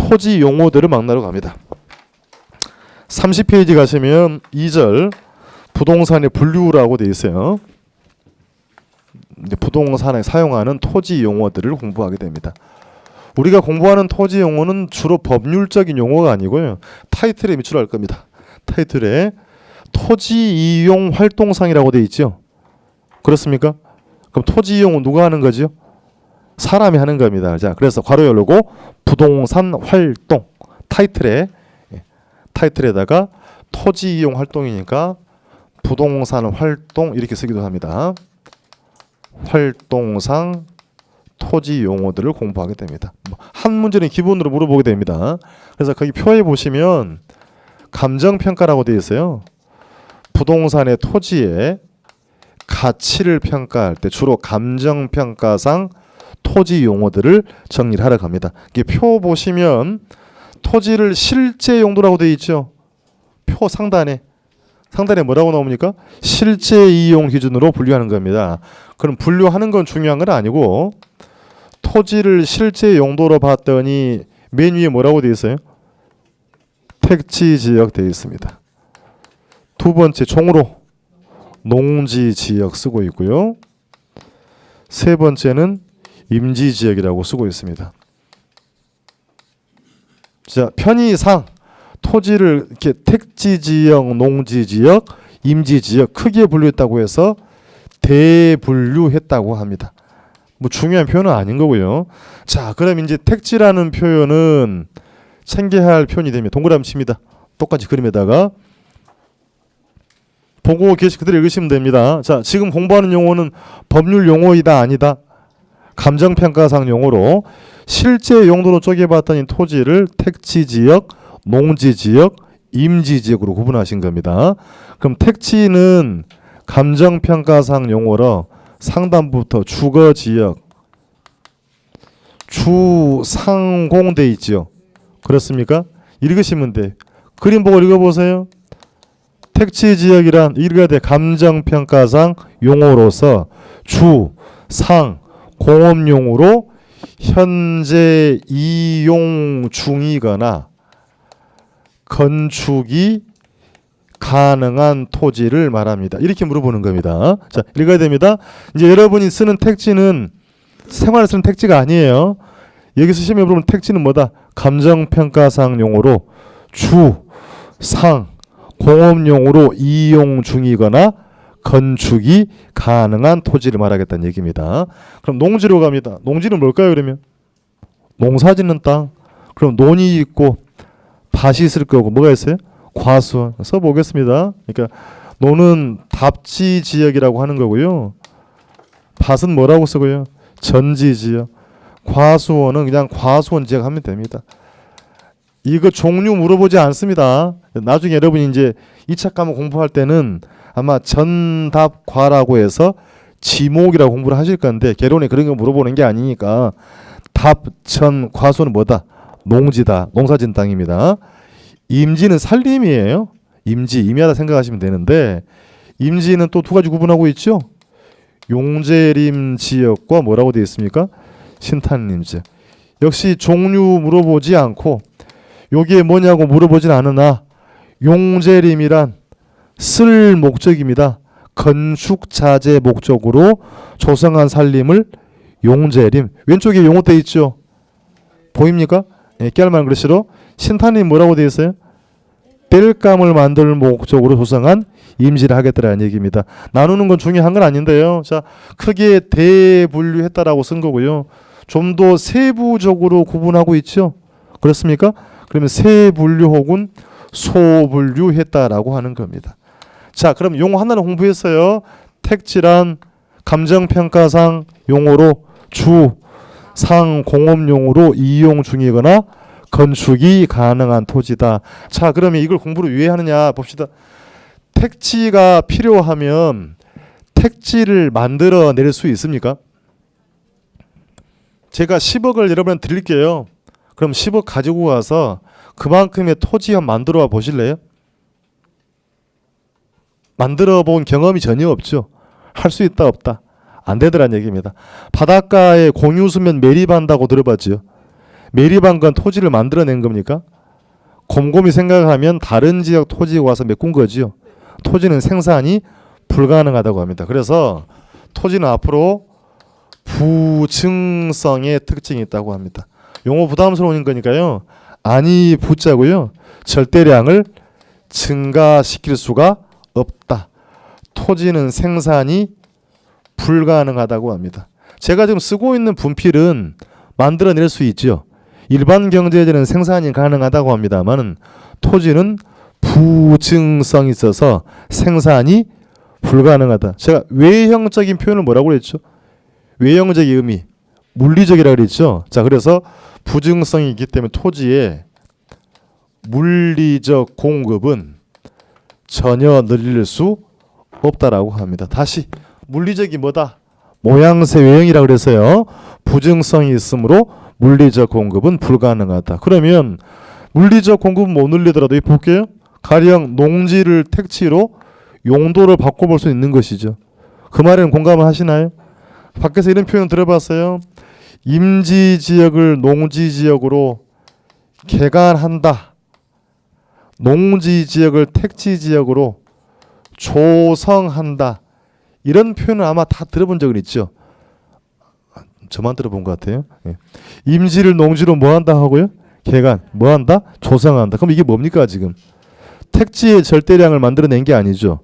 토지 용어들을 만나러 갑니다. 30페이지 가시면 2절 부동산의 분류라고 되어 있어요. 이제 부동산에 사용하는 토지 용어들을 공부하게 됩니다. 우리가 공부하는 토지 용어는 주로 법률적인 용어가 아니고요. 타이틀에 밑줄 할 겁니다. 타이틀에 토지 이용 활동상이라고 되어 있죠. 그렇습니까? 그럼 토지 이용은 누가 하는 거죠? 사람이 하는 겁니다. 자, 그래서 괄호 열고 부동산 활동 타이틀에다가 토지 이용 활동이니까 부동산 활동 이렇게 쓰기도 합니다. 활동상 토지 용어들을 공부하게 됩니다. 한 문제는 기본으로 물어보게 됩니다. 그래서 거기 표에 보시면 감정평가라고 되어 있어요. 부동산의 토지의 가치를 평가할 때 주로 감정평가상 토지 용어들을 정리를 하러 갑니다. 이게 표 보시면 토지를 실제 용도라고 되어 있죠. 표 상단에 뭐라고 나옵니까? 실제 이용 기준으로 분류하는 겁니다. 그럼 분류하는 건 중요한 건 아니고 토지를 실제 용도로 봤더니 맨 위에 뭐라고 되어 있어요? 택지지역 되어 있습니다. 두 번째 종으로 농지지역 쓰고 있고요. 세 번째는 임지지역이라고 쓰고 있습니다. 자, 편의상 토지를 이렇게 택지지역, 농지지역, 임지지역 크게 분류했다고 해서 대분류했다고 합니다. 뭐 중요한 표현은 아닌 거고요. 자, 그럼 이제 택지라는 표현은 챙겨야 할 표현이 되면 동그라미 칩니다. 똑같이 그림에다가 보고 계시 그대로 읽으시면 됩니다. 자, 지금 공부하는 용어는 법률 용어이다 아니다. 감정평가상 용어로 실제 용도로 쪼개봤더니 토지를 택지지역, 농지지역, 임지지역으로 구분하신 겁니다. 그럼 택지는 감정평가상 용어로 상단부터 주거지역, 주상공돼 있죠. 그렇습니까? 읽으시면 돼. 그림 보고 읽어보세요. 택지지역이란 읽어야 돼. 감정평가상 용어로서 주, 상, 공업용으로 현재 이용 중이거나 건축이 가능한 토지를 말합니다. 이렇게 물어보는 겁니다. 자, 읽어야 됩니다. 이제 여러분이 쓰는 택지는 생활에 쓰는 택지가 아니에요. 여기서 시험에 물어보면 택지는 뭐다? 감정평가상 용어로 주, 상, 공업용으로 이용 중이거나 건축이 가능한 토지를 말하겠다는 얘기입니다. 그럼 농지로 갑니다. 농지는 뭘까요, 그러면? 농사짓는 땅. 그럼 논이 있고 밭이 있을 거고 뭐가 있어요? 과수원. 써보겠습니다. 그러니까 논은 답지 지역이라고 하는 거고요. 밭은 뭐라고 쓰고요? 전지 지역. 과수원은 그냥 과수원 지역 하면 됩니다. 이거 종류 물어보지 않습니다. 나중에 여러분이 이제 2차 과목 공부할 때는 아마 전답과라고 해서 지목이라고 공부를 하실 건데 개론에 그런 거 물어보는 게 아니니까 답, 전, 과수는 뭐다? 농지다. 농사진 땅입니다. 임지는 살림이에요. 임야다 생각하시면 되는데 임지는 또 두 가지 구분하고 있죠. 용재림 지역과 뭐라고 되어 있습니까? 신탄림 지역. 역시 종류 물어보지 않고 여기에 뭐냐고 물어보진 않으나 용재림이란 쓸 목적입니다. 건축자재 목적으로 조성한 살림을 용재림. 왼쪽에 용어 돼 있죠. 보입니까? 예, 깨알만 글씨로 신탄림 뭐라고 되어 있어요? 땔감을 만들 목적으로 조성한 임지를 하겠다라는 얘기입니다. 나누는 건 중요한 건 아닌데요. 자, 크게 대분류했다라고 쓴 거고요. 좀 더 세부적으로 구분하고 있죠. 그렇습니까? 그러면 세분류 혹은 소분류했다라고 하는 겁니다. 자, 그럼 용어 하나를 공부했어요. 택지란 감정평가상 용어로 주, 상, 공업용으로 이용 중이거나 건축이 가능한 토지다. 자, 그러면 이걸 공부를 왜 하느냐 봅시다. 택지가 필요하면 택지를 만들어 낼 수 있습니까? 제가 10억을 여러분한테 드릴게요. 그럼 10억 가지고 가서 그만큼의 토지 한번 만들어 보실래요? 만들어 본 경험이 전혀 없죠. 할 수 있다 없다? 안 되더란 얘기입니다. 바닷가에 공유수면 매립한다고 들어봤죠. 매립한 건 토지를 만들어낸 겁니까? 곰곰이 생각하면 다른 지역 토지에 와서 메꾼 거지요. 토지는 생산이 불가능하다고 합니다. 그래서 토지는 앞으로 부증성의 특징이 있다고 합니다. 용어 부담스러운 거니까요. 아니 부자고요. 절대량을 증가시킬 수가 없다. 토지는 생산이 불가능하다고 합니다. 제가 지금 쓰고 있는 분필은 만들어낼 수 있죠. 일반 경제에는 생산이 가능하다고 합니다만 토지는 부증성이 있어서 생산이 불가능하다. 제가 외형적인 표현을 뭐라고 그랬죠? 외형적인 의미, 물리적이라고 그랬죠. 자, 그래서 부증성이 있기 때문에 토지의 물리적 공급은 전혀 늘릴 수 없다라고 합니다. 다시 물리적이 뭐다? 모양새 외형이라고 그래서요. 부증성이 있으므로 물리적 공급은 불가능하다. 그러면 물리적 공급은 못 늘리더라도 볼게요. 가령 농지를 택지로 용도를 바꿔볼 수 있는 것이죠. 그 말에는 공감을 하시나요? 밖에서 이런 표현 들어봤어요. 임지지역을 농지지역으로 개간한다. 농지지역을 택지지역으로 조성한다. 이런 표현을 아마 다 들어본 적은 있죠. 저만 들어본 것 같아요. 예. 임지를 농지로 뭐한다 하고요? 개간 뭐한다? 조성한다. 그럼 이게 뭡니까 지금? 택지의 절대량을 만들어낸 게 아니죠.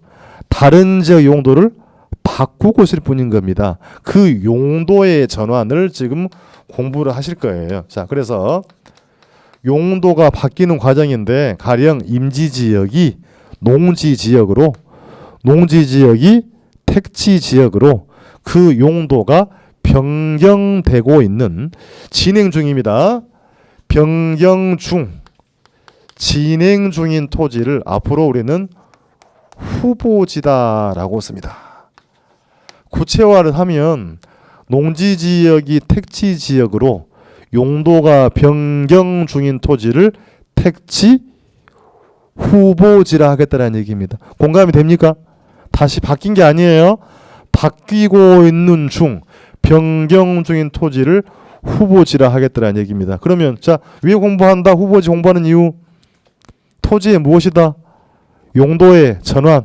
다른 지역 용도를 바꾸고 있을 뿐인 겁니다. 그 용도의 전환을 지금 공부를 하실 거예요. 자, 그래서 용도가 바뀌는 과정인데 가령 임지지역이 농지지역으로 농지지역이 택지지역으로 그 용도가 변경되고 있는 진행 중입니다. 변경 중 진행 중인 토지를 앞으로 우리는 후보지다라고 씁니다. 구체화를 하면 농지지역이 택지지역으로 용도가 변경 중인 토지를 택지 후보지라 하겠다는 얘기입니다. 공감이 됩니까? 다시 바뀐 게 아니에요. 바뀌고 있는 중 변경 중인 토지를 후보지라 하겠다는 얘기입니다. 그러면 자, 왜 공부한다? 후보지 공부하는 이유. 토지의 무엇이다? 용도의 전환.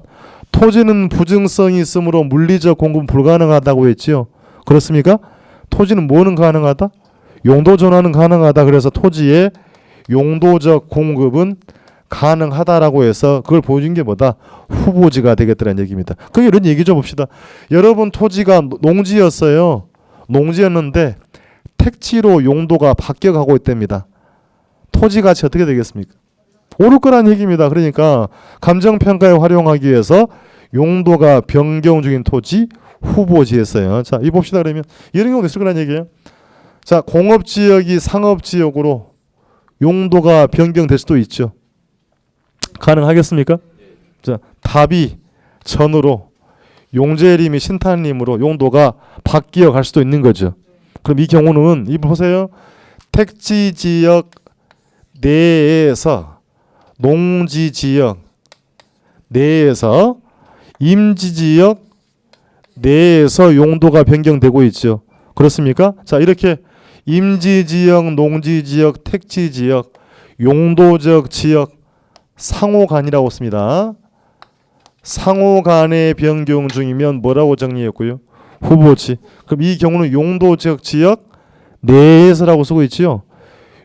토지는 부증성이 있으므로 물리적 공급은 불가능하다고 했지요. 그렇습니까? 토지는 뭐는 가능하다? 용도 전환은 가능하다. 그래서 토지의 용도적 공급은 가능하다라고 해서 그걸 보여준 게 뭐다? 후보지가 되겠다는 얘기입니다. 그게 이런 얘기 좀 봅시다. 여러분 토지가 농지였어요. 농지였는데 택지로 용도가 바뀌어가고 있답니다. 토지 가치 어떻게 되겠습니까? 오를 거란 얘기입니다. 그러니까 감정평가에 활용하기 위해서 용도가 변경 중인 토지 후보지였어요. 자, 이 봅시다. 그러면 이런 경우도 있을 거란 얘기예요. 자, 공업지역이 상업지역으로 용도가 변경될 수도 있죠. 가능하겠습니까? 자, 답이 전으로 용재림이 신탄림으로 용도가 바뀌어 갈 수도 있는 거죠. 그럼 이 경우는 이 보세요. 택지지역 내에서 농지지역 내에서 임지지역 내에서 용도가 변경되고 있죠. 그렇습니까? 자, 이렇게 임지지역, 농지지역, 택지지역, 용도적 지역 상호간이라고 씁니다. 상호간의 변경 중이면 뭐라고 정리했고요? 후보지. 그럼 이 경우는 용도적 지역 내에서라고 쓰고 있지요.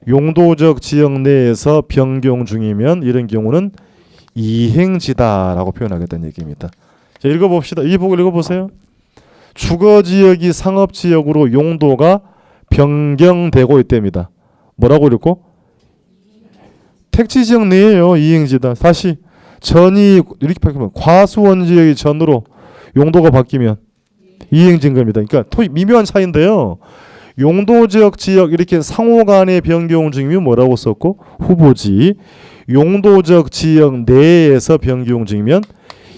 용도적 지역 내에서 변경 중이면 이런 경우는 이행지다라고 표현하겠다는 얘기입니다. 자, 읽어봅시다. 이 보고 읽어보세요. 주거지역이 상업지역으로 용도가 변경되고 있답니다. 뭐라고 읽고? 택지지역 내에요. 이행지다. 다시 전이 이렇게 바뀌면 과수원지역이 전으로 용도가 바뀌면 이행지인 겁니다. 그러니까 미묘한 차이인데요. 용도적 지역 이렇게 상호간의 변경 중이면 뭐라고 썼고 후보지. 용도적 지역 내에서 변경 중이면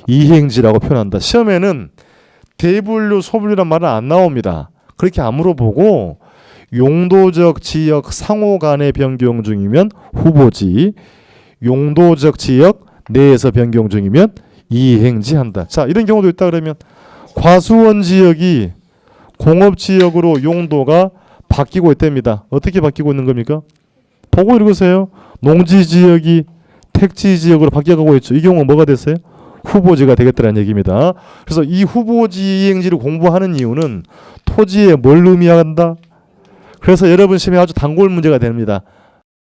이행지라고 표현한다. 시험에는 대분류 소분류란 말은 안 나옵니다. 그렇게 안 물어보고 용도적 지역 상호간의 변경 중이면 후보지. 용도적 지역 내에서 변경 중이면 이행지한다. 자, 이런 경우도 있다. 그러면 과수원 지역이 공업지역으로 용도가 바뀌고 있답니다. 어떻게 바뀌고 있는 겁니까? 보고 읽으세요. 농지 지역이 택지 지역으로 바뀌어가고 있죠. 이 경우는 뭐가 됐어요? 후보지가 되겠다는 얘기입니다. 그래서 이 후보지 이행지를 공부하는 이유는 토지에 뭘 의미한다? 그래서 여러분 시험에 아주 단골 문제가 됩니다.